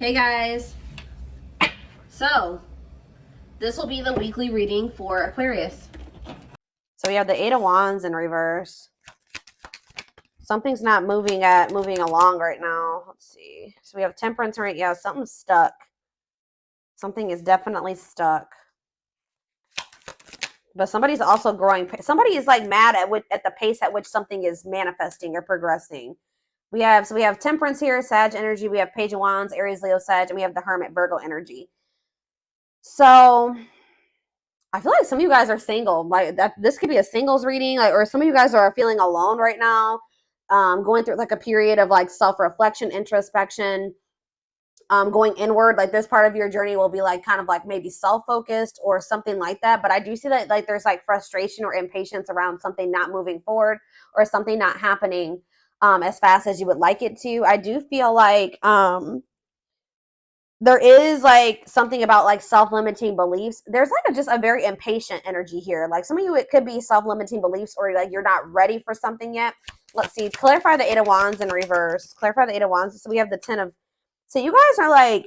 Hey guys, so this will be the weekly reading for Aquarius. So we have the Eight of Wands in reverse. Something's not moving along right now. Let's see. So we have Temperance right. Yeah, something's stuck. Something is definitely stuck. But somebody's also growing. Somebody is like mad at the pace at which something is manifesting or progressing. We have Temperance here, Sag energy. We have Page of Wands, Aries, Leo, Sag, and we have the Hermit, Virgo energy. So I feel like some of you guys are single. Like that, this could be a singles reading, like, or some of you guys are feeling alone right now, going through like a period of like self-reflection, introspection, going inward. Like this part of your journey will be like kind of like maybe self-focused or something like that. But I do see that like there's like frustration or impatience around something not moving forward or something not happening as fast as you would like it to. I do feel like there is like something about like self-limiting beliefs. There's like just a very impatient energy here. Like some of you, it could be self-limiting beliefs or like you're not ready for something yet. Let's see. Clarify the Eight of Wands in reverse. Clarify the Eight of Wands. So we have the Ten of. So you guys are like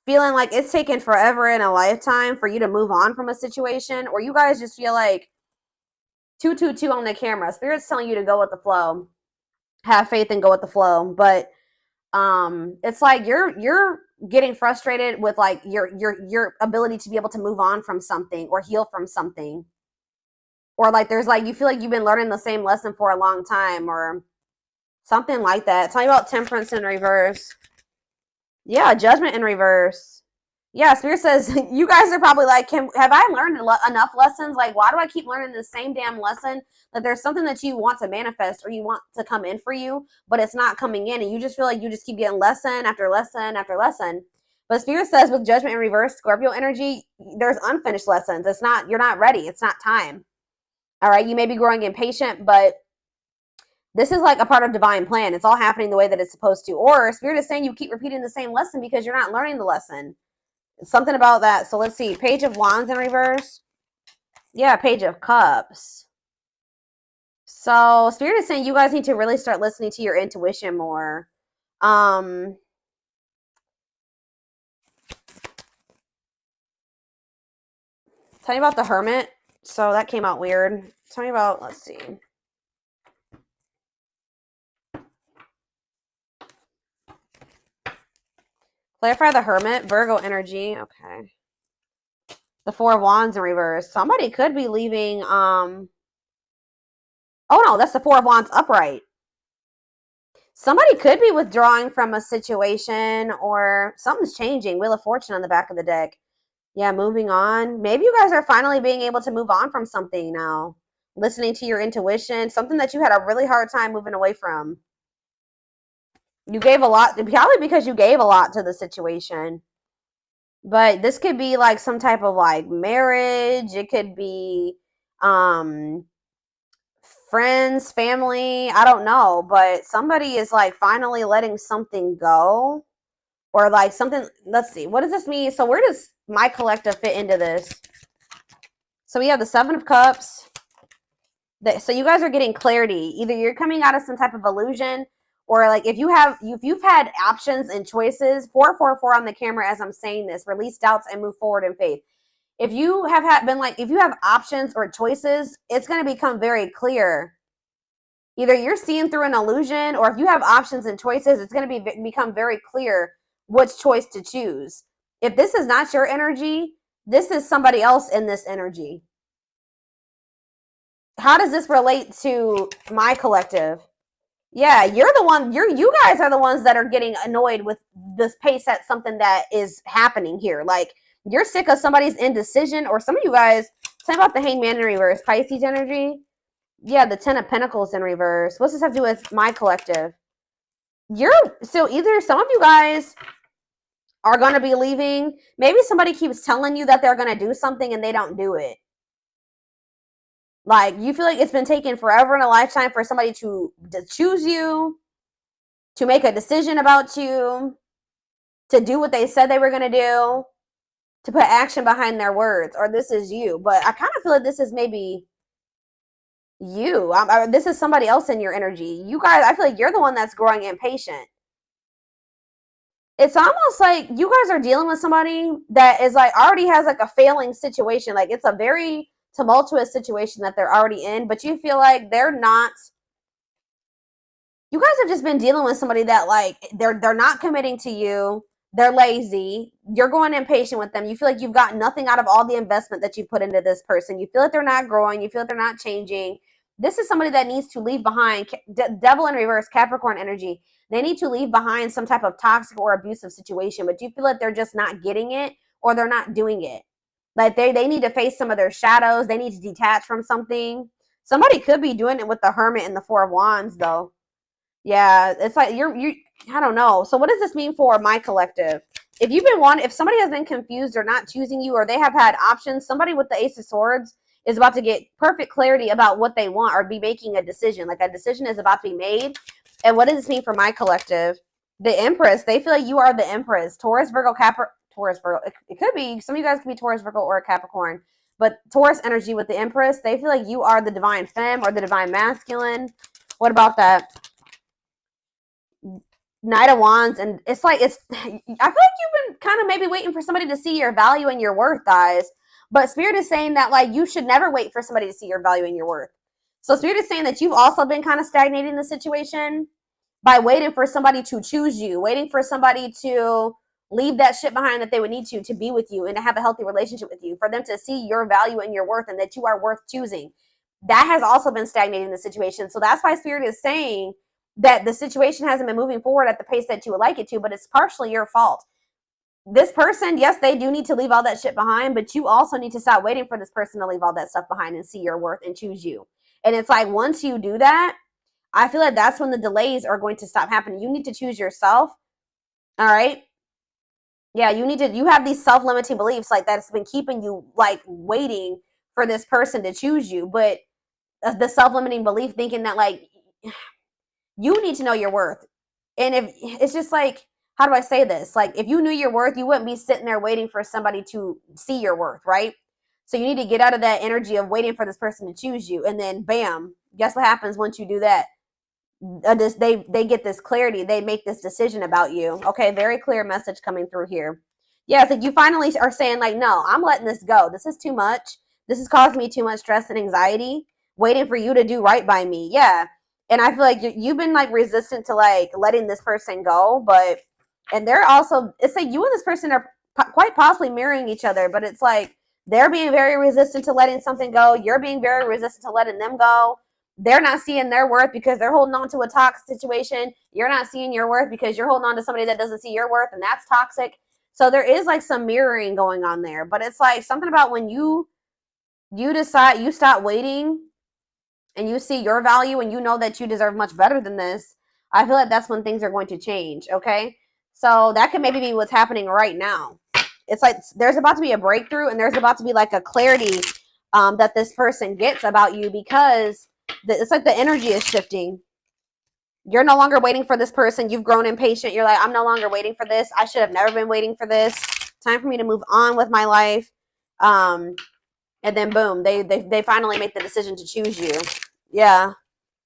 feeling like it's taken forever in a lifetime for you to move on from a situation, or you guys just feel like 222 on the camera. Spirit's telling you to go with the flow. Have faith and go with the flow. But it's like you're getting frustrated with like your ability to be able to move on from something or heal from something, or like there's like you feel like you've been learning the same lesson for a long time or something like that. Tell me about Temperance in reverse. Yeah, Judgment in reverse. Yeah, Spirit says you guys are probably like, have I learned enough lessons? Like, why do I keep learning the same damn lesson? That there's something that you want to manifest or you want to come in for you, but it's not coming in, and you just feel like you just keep getting lesson after lesson after lesson. But Spirit says with Judgment in reverse, Scorpio energy, there's unfinished lessons. It's not, you're not ready. It's not time. All right, you may be growing impatient, but this is like a part of divine plan. It's all happening the way that it's supposed to. Or Spirit is saying you keep repeating the same lesson because you're not learning the lesson. Something about that. So let's see. Page of Wands in reverse. Yeah, Page of Cups. So Spirit is saying you guys need to really start listening to your intuition more. Tell me about the Hermit. So that came out weird. Tell me about, let's see. Clarify the Hermit, Virgo energy. Okay. The Four of Wands in reverse. Somebody could be leaving. Oh no, that's the Four of Wands upright. Somebody could be withdrawing from a situation or something's changing. Wheel of Fortune on the back of the deck. Yeah, moving on. Maybe you guys are finally being able to move on from something now. Listening to your intuition, something that you had a really hard time moving away from. You gave a lot, probably because you gave a lot to the situation. But this could be like some type of like marriage. It could be friends, family. I don't know. But somebody is like finally letting something go. Or like something, let's see. What does this mean? So where does my collective fit into this? So we have the Seven of Cups. So you guys are getting clarity. Either you're coming out of some type of illusion, or like if you've had options and choices. 444 on the camera as I'm saying this. Release doubts and move forward in faith. If you have if you have options or choices, it's going to become very clear. Either you're seeing through an illusion, or if you have options and choices, it's going to become very clear which choice to choose. If this is not your energy, this is somebody else in this energy. How does this relate to my collective? Yeah, you're the one, you guys are the ones that are getting annoyed with this pace at something that is happening here. Like, you're sick of somebody's indecision, or some of you guys, tell me about the Hangman in reverse, Pisces energy. Yeah, the Ten of Pentacles in reverse. What's this have to do with my collective? So either some of you guys are going to be leaving. Maybe somebody keeps telling you that they're going to do something and they don't do it. Like, you feel like it's been taken forever in a lifetime for somebody to choose you, to make a decision about you, to do what they said they were going to do, to put action behind their words, or this is you. But I kind of feel like this is maybe you. This is somebody else in your energy. You guys, I feel like you're the one that's growing impatient. It's almost like you guys are dealing with somebody that is like already has like a failing situation. Like it's a very tumultuous situation that they're already in, but you feel like they're not. You guys have just been dealing with somebody that like they're not committing to you. They're lazy. You're going impatient with them. You feel like you've got nothing out of all the investment that you put into this person. You feel like they're not growing. You feel like they're not changing. This is somebody that needs to leave behind. Devil in reverse, Capricorn energy. They need to leave behind some type of toxic or abusive situation, but you feel like they're just not getting it or they're not doing it. Like they need to face some of their shadows. They need to detach from something. Somebody could be doing it with the Hermit and the Four of Wands, though. Yeah, it's like you're I don't know. So what does this mean for my collective? If somebody has been confused or not choosing you, or they have had options, somebody with the Ace of Swords is about to get perfect clarity about what they want or be making a decision. Like a decision is about to be made. And what does this mean for my collective? The Empress, they feel like you are the Empress. Taurus, Virgo, Taurus, Virgo. It could be, some of you guys could be Taurus, Virgo, or Capricorn. But Taurus energy with the Empress, they feel like you are the divine femme or the divine masculine. What about that? Knight of Wands, and it's like I feel like you've been kind of maybe waiting for somebody to see your value and your worth, guys. But Spirit is saying that like you should never wait for somebody to see your value and your worth. So Spirit is saying that you've also been kind of stagnating the situation by waiting for somebody to choose you, waiting for somebody to leave that shit behind that they would need to be with you and to have a healthy relationship with you, for them to see your value and your worth and that you are worth choosing. That has also been stagnating the situation. So that's why Spirit is saying that the situation hasn't been moving forward at the pace that you would like it to, but it's partially your fault. This person, yes, they do need to leave all that shit behind, but you also need to stop waiting for this person to leave all that stuff behind and see your worth and choose you. And it's like, once you do that, I feel like that's when the delays are going to stop happening. You need to choose yourself. All right. Yeah, you have these self-limiting beliefs like that's been keeping you like waiting for this person to choose you. But the self-limiting belief thinking that like, you need to know your worth. And if it's just like, how do I say this? Like, if you knew your worth, you wouldn't be sitting there waiting for somebody to see your worth, right? So you need to get out of that energy of waiting for this person to choose you. And then bam, guess what happens once you do that? They get this clarity. They make this decision about you. Okay, very clear message coming through here. Yeah, it's like you finally are saying like, no, I'm letting this go. This is too much. This has caused me too much stress and anxiety, waiting for you to do right by me. Yeah. And I feel like you've been like resistant to like letting this person go, and they're also, it's like you and this person are quite possibly mirroring each other, but it's like they're being very resistant to letting something go. You're being very resistant to letting them go. They're not seeing their worth because they're holding on to a toxic situation. You're not seeing your worth because you're holding on to somebody that doesn't see your worth, and that's toxic. So there is like some mirroring going on there, but it's like something about when you decide, you stop waiting and you see your value and you know that you deserve much better than this. I feel like that's when things are going to change. Okay. So that could maybe be what's happening right now. It's like there's about to be a breakthrough and there's about to be like a clarity that this person gets about you, because it's like the energy is shifting. You're no longer waiting for this person. You've grown impatient. You're like, I'm no longer waiting for this. I should have never been waiting for this. Time for me to move on with my life. And then boom, they finally make the decision to choose you. Yeah.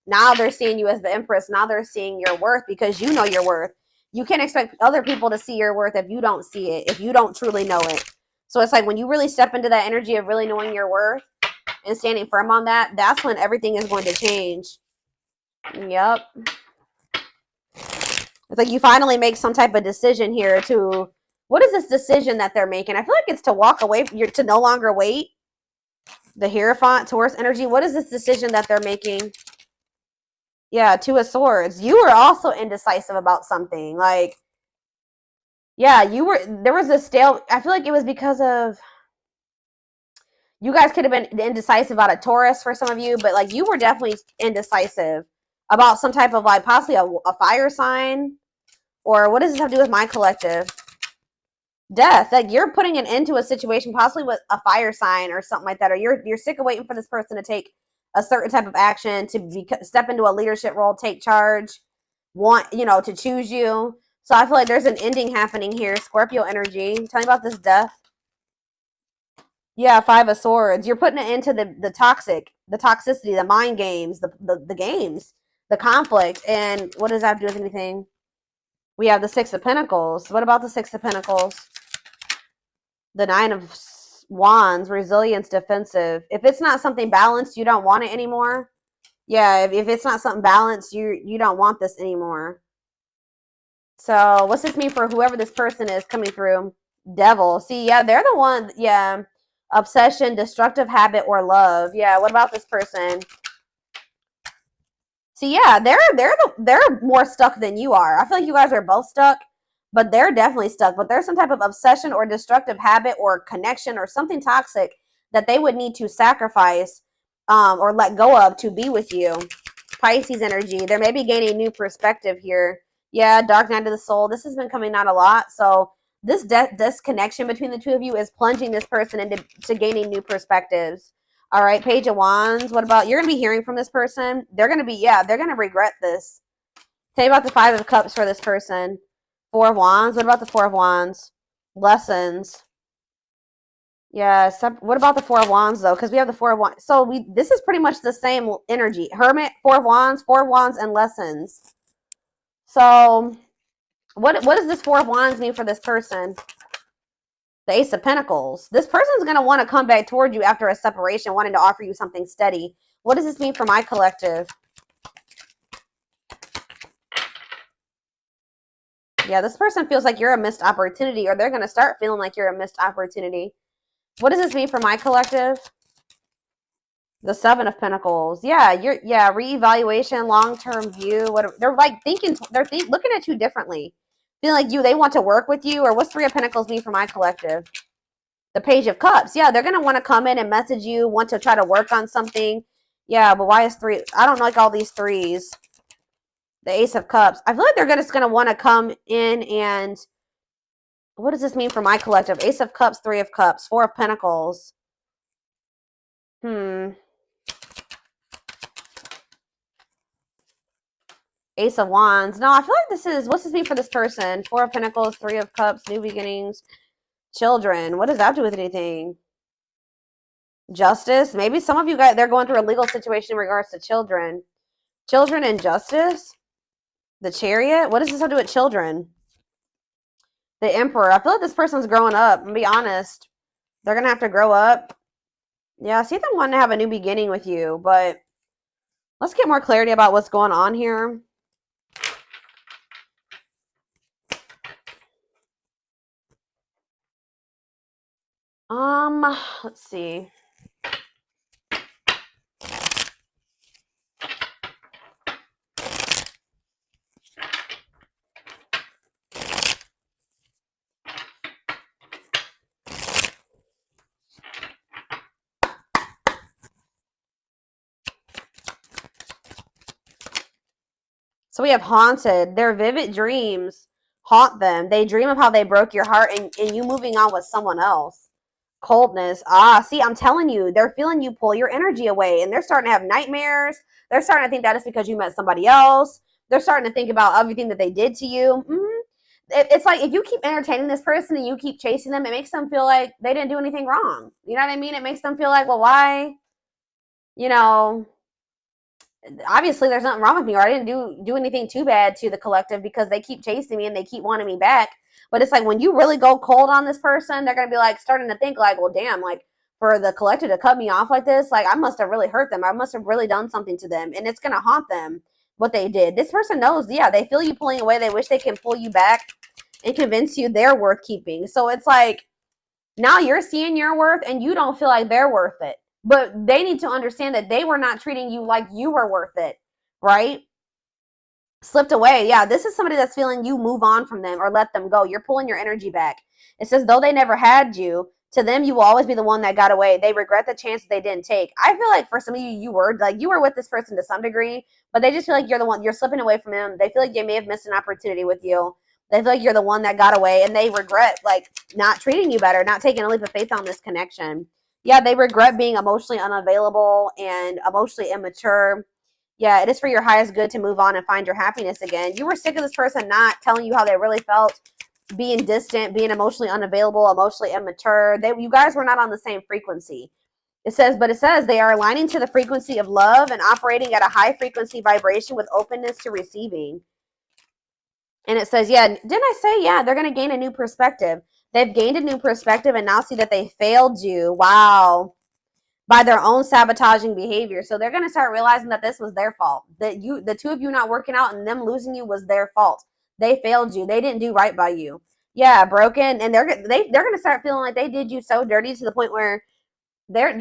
Now they're seeing you as the Empress. Now they're seeing your worth because you know your worth. You can't expect other people to see your worth if you don't see it, if you don't truly know it. So it's like when you really step into that energy of really knowing your worth and standing firm on that, that's when everything is going to change. Yep. It's like you finally make some type of decision here to, what is this decision that they're making? I feel like it's to walk away, to no longer wait. The Hierophant, Taurus energy. What is this decision that they're making? Yeah, Two of Swords. You were also indecisive about something. Like, yeah, there was a I feel like it was because of, you guys could have been indecisive about a Taurus for some of you, but like you were definitely indecisive about some type of like possibly a fire sign, or what does this have to do with my collective? Death. Like you're putting an end to a situation possibly with a fire sign or something like that, or you're sick of waiting for this person to take a certain type of action, to step into a leadership role, take charge, to choose you. So I feel like there's an ending happening here. Scorpio energy. Tell me about this death. Yeah, Five of Swords. You're putting it into the toxicity, the mind games, the games, the conflict. And what does that have to do with anything? We have the Six of Pentacles. What about the Six of Pentacles? The Nine of Wands, resilience, defensive. If it's not something balanced, you don't want it anymore. Yeah, if it's not something balanced, you don't want this anymore. So what's this mean for whoever this person is coming through? Devil. See, yeah, they're the one. Yeah, obsession, destructive habit, or love. Yeah, what about this person? See, yeah, they're more stuck than you are. I feel like you guys are both stuck, but they're definitely stuck. But there's some type of obsession or destructive habit or connection or something toxic that they would need to sacrifice or let go of to be with you. Pisces energy. They're maybe gaining new perspective here. Yeah, dark night of the soul. This has been coming out a lot. So this connection between the two of you is plunging this person into gaining new perspectives. All right, Page of Wands. What about, you're going to be hearing from this person. They're going to be, yeah, they're going to regret this. Tell me about the Five of Cups for this person. Four of Wands. What about the Four of Wands? Lessons. Yeah, what about the Four of Wands, though? Because we have the Four of Wands. So this is pretty much the same energy. Hermit, Four of Wands, and lessons. So what does this Four of Wands mean for this person? The Ace of Pentacles. This person's going to want to come back toward you after a separation, wanting to offer you something steady. What does this mean for my collective? Yeah, this person feels like you're a missed opportunity, or they're going to start feeling like you're a missed opportunity. What does this mean for my collective? The Seven of Pentacles. Yeah, reevaluation, long-term view. They're like thinking, looking at you differently. Feeling like they want to work with you, or what's Three of Pentacles mean for my collective? The Page of Cups. Yeah, they're going to want to come in and message you, want to try to work on something. Yeah, but why is three? I don't like all these threes. The Ace of Cups. I feel like they're just going to want to come in and, what does this mean for my collective? Ace of Cups, Three of Cups, Four of Pentacles. Ace of Wands. No, I feel like this is, what's this mean for this person? Four of Pentacles, Three of Cups, new beginnings, children. What does that do with anything? Justice. Maybe some of you guys, they're going through a legal situation in regards to children. Children and justice. The Chariot. What does this have to do with children? The Emperor. I feel like this person's growing up. I'm gonna be honest. They're gonna have to grow up. Yeah, I see them wanting to have a new beginning with you, but let's get more clarity about what's going on here. Let's see. So we have haunted. Their vivid dreams haunt them. They dream of how they broke your heart and you moving on with someone else. Coldness. See, I'm telling you, they're feeling you pull your energy away, and they're starting to have nightmares. They're starting to think that it's because you met somebody else. They're starting to think about everything that they did to you. It's like if you keep entertaining this person and you keep chasing them, it makes them feel like they didn't do anything wrong. You know what I mean? It makes them feel like, well, why? You know, obviously there's nothing wrong with me, or I didn't do anything too bad to the collective because they keep chasing me and they keep wanting me back. But it's like when you really go cold on this person, they're going to be like starting to think like, well, damn, like for the collective to cut me off like this, like I must have really hurt them. I must have really done something to them. And it's going to haunt them what they did. This person knows, yeah, they feel you pulling away. They wish they can pull you back and convince you they're worth keeping. So it's like now you're seeing your worth and you don't feel like they're worth it. But they need to understand that they were not treating you like you were worth it, right? Slipped away. Yeah, this is somebody that's feeling you move on from them or let them go. You're pulling your energy back. It says, though they never had you, to them, you will always be the one that got away. They regret the chance they didn't take. I feel like for some of you, you were with this person to some degree, but they just feel like you're the one, you're slipping away from them. They feel like they may have missed an opportunity with you. They feel like you're the one that got away, and they regret like not treating you better, not taking a leap of faith on this connection. Yeah, they regret being emotionally unavailable and emotionally immature. Yeah, it is for your highest good to move on and find your happiness again. You were sick of this person not telling you how they really felt, being distant, being emotionally unavailable, emotionally immature. You guys were not on the same frequency. It says they are aligning to the frequency of love and operating at a high frequency vibration with openness to receiving. And it says, yeah, didn't I say, yeah, they're going to gain a new perspective. They've gained a new perspective and now see that they failed you. Wow. By their own sabotaging behavior. So they're going to start realizing that this was their fault. That the two of you not working out and them losing you was their fault. They failed you. They didn't do right by you. Yeah, broken. And they're going to start feeling like they did you so dirty to the point where they're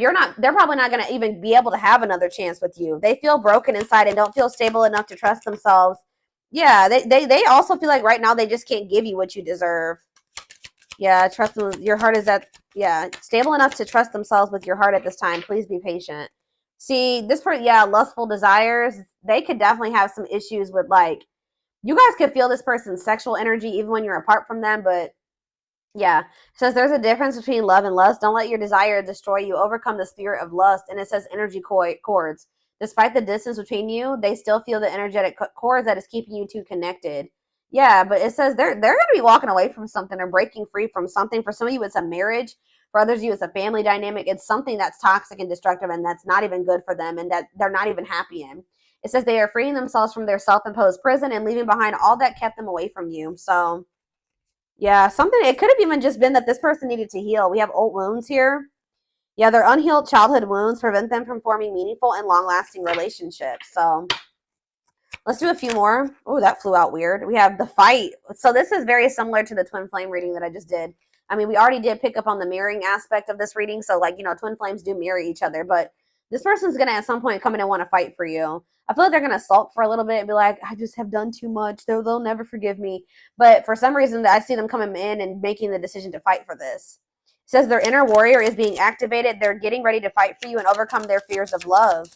probably not going to even be able to have another chance with you. They feel broken inside and don't feel stable enough to trust themselves. Yeah, they also feel like right now they just can't give you what you deserve. Yeah, trust them. Your heart is at, yeah, stable enough to trust themselves with your heart at this time. Please be patient. See, this person, yeah, lustful desires, they could definitely have some issues with, like, you guys could feel this person's sexual energy even when you're apart from them, but yeah. It says there's a difference between love and lust. Don't let your desire destroy you. Overcome the spirit of lust. And it says energy cords. Despite the distance between you, they still feel the energetic cords that is keeping you two connected. Yeah, but it says they're going to be walking away from something or breaking free from something. For some of you, it's a marriage. For others of you, it's a family dynamic. It's something that's toxic and destructive and that's not even good for them and that they're not even happy in. It says they are freeing themselves from their self-imposed prison and leaving behind all that kept them away from you. So yeah, something, it could have even just been that this person needed to heal. We have old wounds here. Yeah, their unhealed childhood wounds prevent them from forming meaningful and long-lasting relationships. So let's do a few more. Oh, that flew out weird. We have the fight. So this is very similar to the twin flame reading that I just did. I mean, we already did pick up on the mirroring aspect of this reading. So, like, you know, twin flames do mirror each other. But this person's going to at some point come in and want to fight for you. I feel like they're going to sulk for a little bit and be like, I just have done too much. They'll never forgive me. But for some reason, I see them coming in and making the decision to fight for this. It says their inner warrior is being activated. They're getting ready to fight for you and overcome their fears of love.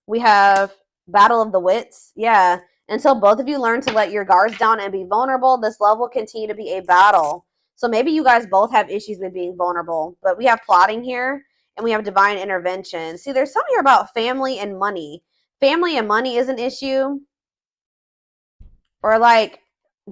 We have Battle of the Wits. Yeah. Until both of you learn to let your guards down and be vulnerable, this love will continue to be a battle. So maybe you guys both have issues with being vulnerable. But we have plotting here. And we have divine intervention. See, there's something here about family and money. Family and money is an issue. Or like,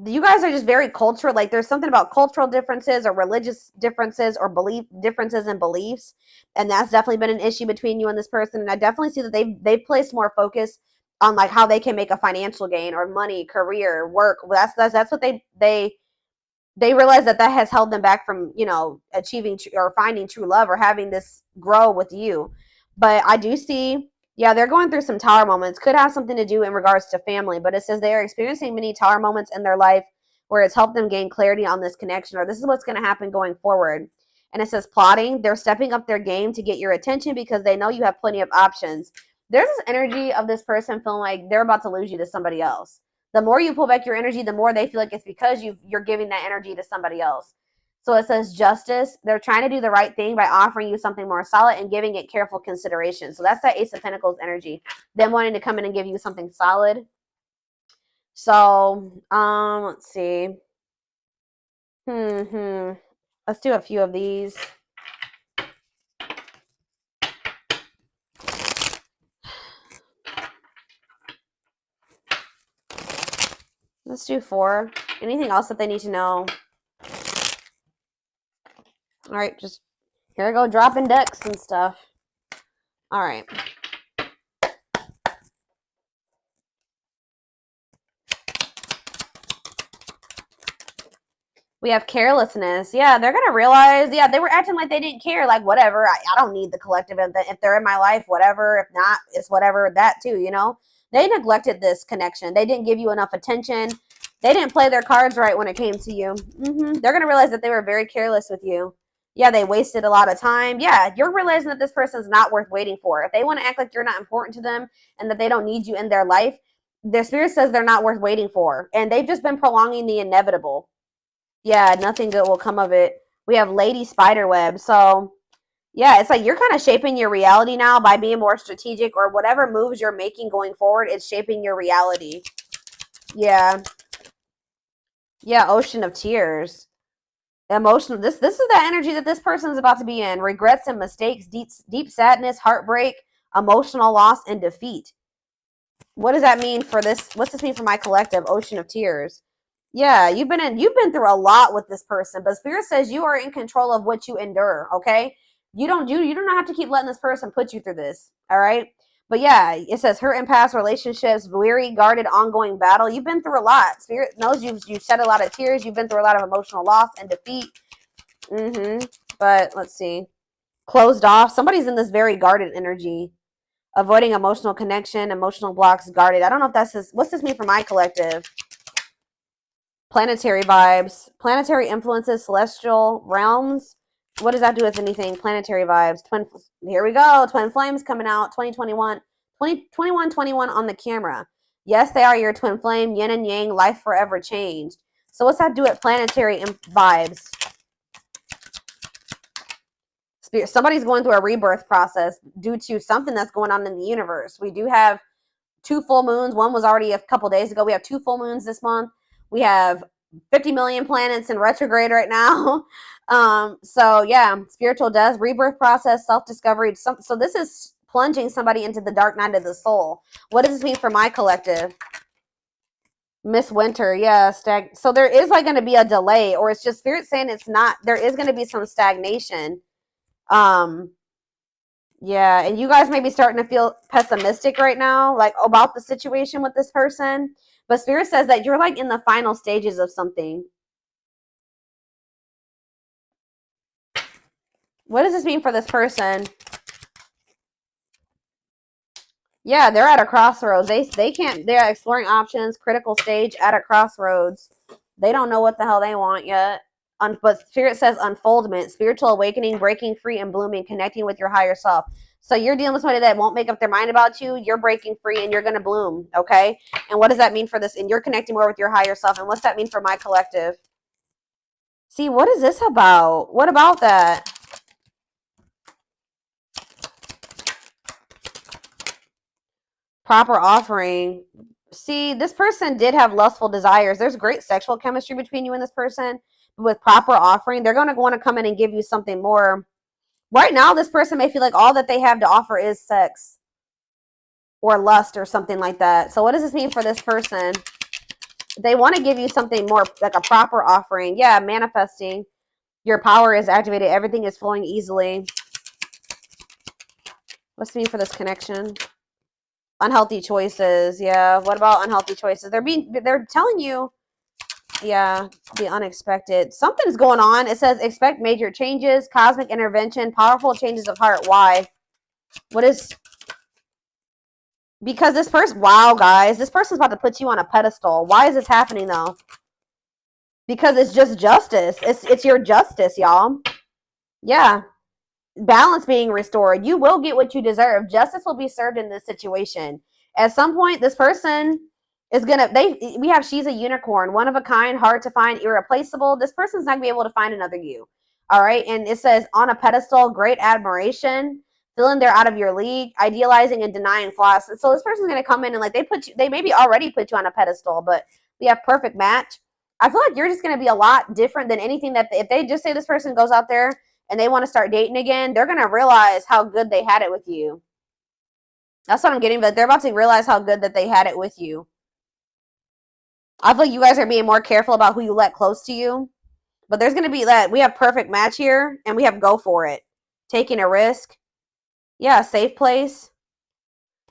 you guys are just very cultural. Like, there's something about cultural differences or religious differences or belief differences in beliefs. And that's definitely been an issue between you and this person. And I definitely see that they've placed more focus on like how they can make a financial gain or money, career, work. That's what they realize that has held them back from, you know, achieving or finding true love or having this grow with you. But I do see, yeah, they're going through some tower moments. Could have something to do in regards to family, but it says they are experiencing many tower moments in their life where it's helped them gain clarity on this connection, or this is what's going to happen going forward. And it says plotting. They're stepping up their game to get your attention because they know you have plenty of options. There's this energy of this person feeling like they're about to lose you to somebody else. The more you pull back your energy, the more they feel like it's because you're giving that energy to somebody else. So it says justice. They're trying to do the right thing by offering you something more solid and giving it careful consideration. So that's that Ace of Pentacles energy. Them wanting to come in and give you something solid. So, let's see. Let's do a few of these. Let's do 4. Anything else that they need to know? All right, just here I go dropping decks and stuff. All right. We have carelessness. Yeah, they're going to realize, yeah, they were acting like they didn't care. Like, whatever. I don't need the collective. If they're in my life, whatever. If not, it's whatever. That too, you know. They neglected this connection. They didn't give you enough attention. They didn't play their cards right when it came to you. They're going to realize that they were very careless with you. Yeah, they wasted a lot of time. Yeah, you're realizing that this person's not worth waiting for. If they want to act like you're not important to them and that they don't need you in their life, their spirit says they're not worth waiting for. And they've just been prolonging the inevitable. Yeah, nothing good will come of it. We have Lady Spiderweb. So, yeah, it's like you're kind of shaping your reality now by being more strategic, or whatever moves you're making going forward, it's shaping your reality. Yeah. Yeah, Ocean of Tears. Emotional. This is the energy that this person is about to be in. Regrets and mistakes, deep sadness, heartbreak, emotional loss, and defeat. What does that mean for this? What's this mean for my collective? Ocean of Tears. Yeah, you've been through a lot with this person, but Spirit says you are in control of what you endure, okay? You don't have to keep letting this person put you through this, all right? But yeah, it says hurt in past relationships, weary, guarded, ongoing battle. You've been through a lot. Spirit knows you've shed a lot of tears. You've been through a lot of emotional loss and defeat. But let's see. Closed off. Somebody's in this very guarded energy. Avoiding emotional connection, emotional blocks, guarded. I don't know if that's this. What's this mean for my collective? Planetary vibes. Planetary influences, celestial realms. What does that do with anything? Planetary vibes. Here we go. Twin flames coming out. 2021. 21 on the camera. Yes, they are your twin flame. Yin and yang. Life forever changed. So what's that do with planetary vibes? Spirit. Somebody's going through a rebirth process due to something that's going on in the universe. We do have 2 full moons. One was already a couple days ago. We have 2 full moons this month. We have 50 million planets in retrograde right now. So yeah, spiritual death, rebirth process, self-discovery. So this is plunging somebody into the dark night of the soul. What does this mean for my collective? Miss Winter, yeah, so there is like going to be a delay, or it's just spirit saying it's not. There is going to be some stagnation. Yeah, and you guys may be starting to feel pessimistic right now, like about the situation with this person. But Spirit says that you're like in the final stages of something. What does this mean for this person? Yeah, they're at a crossroads. They can't. They're exploring options. Critical stage at a crossroads. They don't know what the hell they want yet. But Spirit says unfoldment, spiritual awakening, breaking free and blooming, connecting with your higher self. So you're dealing with somebody that won't make up their mind about you. You're breaking free and you're going to bloom, okay? And what does that mean for this? And you're connecting more with your higher self. And what's that mean for my collective? See, what is this about? What about that? Proper offering. See, this person did have lustful desires. There's great sexual chemistry between you and this person. With proper offering, they're going to want to come in and give you something more. Right now, this person may feel like all that they have to offer is sex or lust or something like that. So what does this mean for this person? They want to give you something more, like a proper offering. Yeah, manifesting. Your power is activated. Everything is flowing easily. What's it mean for this connection? Unhealthy choices. Yeah, what about unhealthy choices? They're telling you, yeah, the unexpected. Something's going on. It says expect major changes, cosmic intervention, powerful changes of heart. Why? What is... Because this person... Wow, guys. This person's about to put you on a pedestal. Why is this happening, though? Because it's just justice. It's your justice, y'all. Yeah. Balance being restored. You will get what you deserve. Justice will be served in this situation. At some point, this person... is gonna we have she's a unicorn, one of a kind, hard to find, irreplaceable. This person's not gonna be able to find another you. All right. And it says on a pedestal, great admiration, feeling they're out of your league, idealizing and denying flaws. So this person's gonna come in and like they maybe already put you on a pedestal, but we have perfect match. I feel like you're just gonna be a lot different than anything that if they just say this person goes out there and they want to start dating again, they're gonna realize how good they had it with you. That's what I'm getting, but they're about to realize how good that they had it with you. I feel like you guys are being more careful about who you let close to you. But there's going to be that. We have perfect match here. And we have go for it. Taking a risk. Yeah, safe place.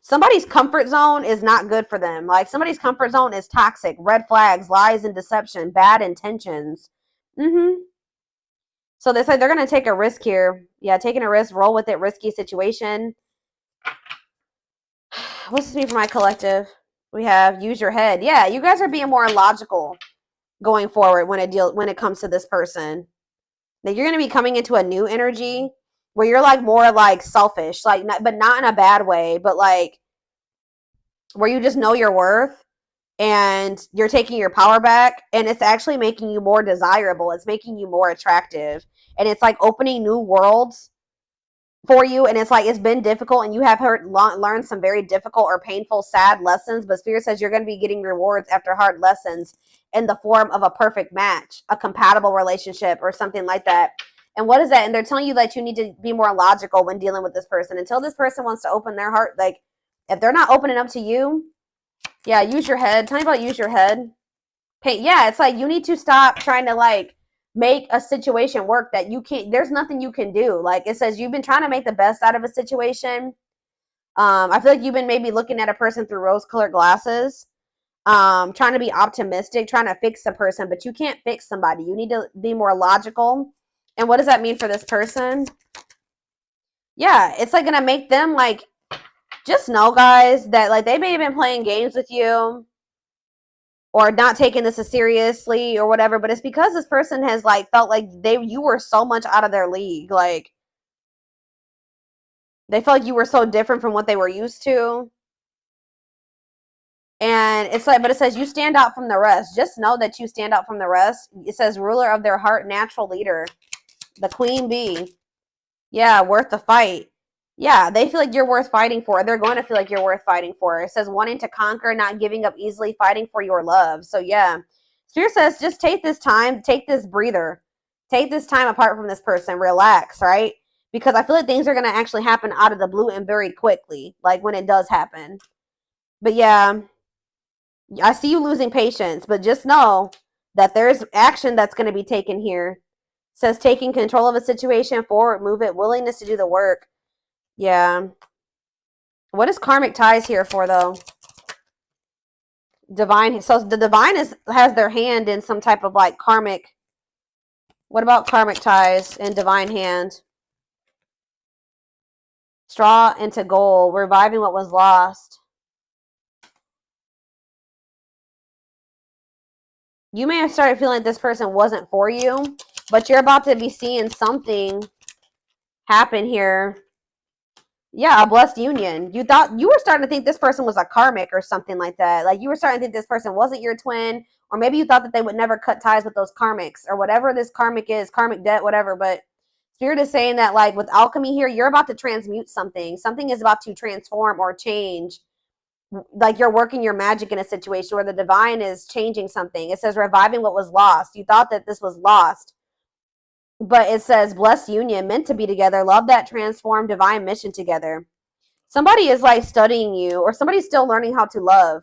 Somebody's comfort zone is not good for them. Like somebody's comfort zone is toxic. Red flags, lies and deception. Bad intentions. So they said they're going to take a risk here. Yeah, taking a risk. Roll with it. Risky situation. What's this mean for my collective? We have use your head. Yeah, you guys are being more logical going forward when it comes to this person. That you're going to be coming into a new energy where you're like more like selfish, like but not in a bad way, but like where you just know your worth and you're taking your power back and it's actually making you more desirable. It's making you more attractive and it's like opening new worlds for you, and it's like it's been difficult and you have learned some very difficult or painful, sad lessons, but Spirit says you're going to be getting rewards after hard lessons in the form of a perfect match, a compatible relationship or something like that. And what is that? And they're telling you that you need to be more logical when dealing with this person. Until this person wants to open their heart, like if they're not opening up to you, yeah, use your head. Tell me about use your head. Yeah, it's like you need to stop trying to like make a situation work that you can't. There's nothing you can do. Like it says you've been trying to make the best out of a situation. I feel like you've been maybe looking at a person through rose-colored glasses, trying to be optimistic, trying to fix a person, but you can't fix somebody. You need to be more logical. And what does that mean for this person? Yeah, it's like gonna make them like, just know, guys, that like they may have been playing games with you or not taking this as seriously or whatever, but it's because this person has like felt like you were so much out of their league. Like they felt like you were so different from what they were used to. And it's like, but it says you stand out from the rest. Just know that you stand out from the rest. It says ruler of their heart, natural leader, the queen bee. Yeah, worth the fight. Yeah, they feel like you're worth fighting for. They're going to feel like you're worth fighting for. It says wanting to conquer, not giving up easily, fighting for your love. So yeah, Spirit says just take this time, take this breather, take this time apart from this person, relax, right? Because I feel like things are going to actually happen out of the blue and very quickly, like when it does happen. But yeah, I see you losing patience, but just know that there's action that's going to be taken here. It says taking control of a situation, forward, move it, willingness to do the work. Yeah. What is karmic ties here for, though? Divine. So the divine has their hand in some type of like karmic. What about karmic ties and divine hand? Straw into gold, reviving what was lost. You may have started feeling like this person wasn't for you, but you're about to be seeing something happen here. Yeah, a blessed union. You thought you were starting to think this person was a karmic or something like that. Like you were starting to think this person wasn't your twin, or maybe you thought that they would never cut ties with those karmics or whatever this karmic is, karmic debt, whatever. But Spirit is saying that like with alchemy here, you're about to transmute something. Something is about to transform or change. Like you're working your magic in a situation where the divine is changing something. It says reviving what was lost. You thought that this was lost. But it says blessed union, meant to be together, love that transformed divine mission together. Somebody is like studying you, or somebody's still learning how to love.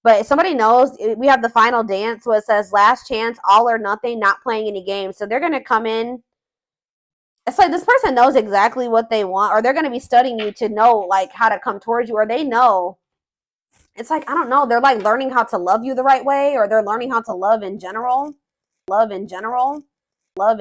But somebody knows. We have the final dance where it says last chance, all or nothing, not playing any games. So they're going to come in. It's like this person knows exactly what they want, or they're going to be studying you to know like how to come towards you, or they know. It's like, I don't know. They're like learning how to love you the right way, or they're learning how to love in general. Love in general. Love in